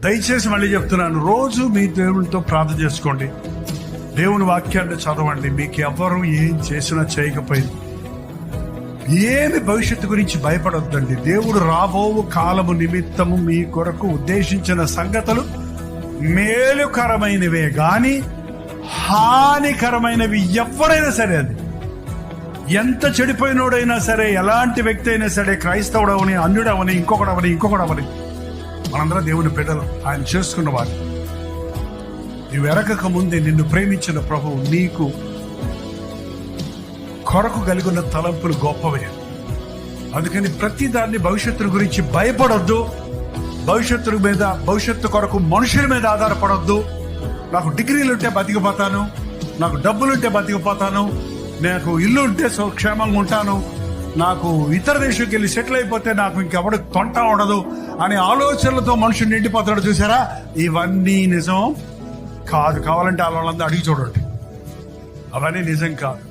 దయచేసి మళ్ళీ చెప్తున్నాను, రోజు మీ దేవునితో ప్రార్థన చేసుకోండి, దేవుని వాక్యాన్ని చదవండి. మీకు ఎవరు ఏం చేసినా చేయకపోయింది ఏమి భవిష్యత్తు గురించి భయపడొద్దండి. దేవుడు రాబో కాలము నిమిత్తము మీ కొరకు ఉద్దేశించిన సంగతులు మేలుకరమైనవే గాని హానికరమైనవి ఎవరైనా సరే, అది ఎంత చెడిపోయినోడైనా సరే, ఎలాంటి వ్యక్తి అయినా సరే, క్రైస్తవుడవని, అన్యుడవని, ఇంకొకడవని మనందరం దేవుని బిడ్డలు, ఆయన చేసుకున్నవాడు. నీవు ఎరగక ముందే నిన్ను ప్రేమించిన ప్రభువు నీకు కొరకు కలిగి ఉన్న తలంపులు గొప్పవే. అందుకని ప్రతి దాన్ని భవిష్యత్తు గురించి భయపడొద్దు. భవిష్యత్తు కొరకు మనుషుల మీద ఆధారపడొద్దు. నాకు డిగ్రీలుంటే బతికిపోతాను, నాకు డబ్బులుంటే బతికిపోతాను, నాకు ఇల్లు ఉంటే క్షేమంగా ఉంటాను, నాకు ఇతర దేశంకి వెళ్ళి సెటిల్ అయిపోతే నాకు ఇంకెవడు తొంట ఉండదు అనే ఆలోచనలతో మనుషులు నిండిపోతాడు. చూసారా, ఇవన్నీ నిజం కాదు. కావాలంటే వాళ్ళందరూ అడిగి చూడండి, అవన్నీ నిజం కాదు.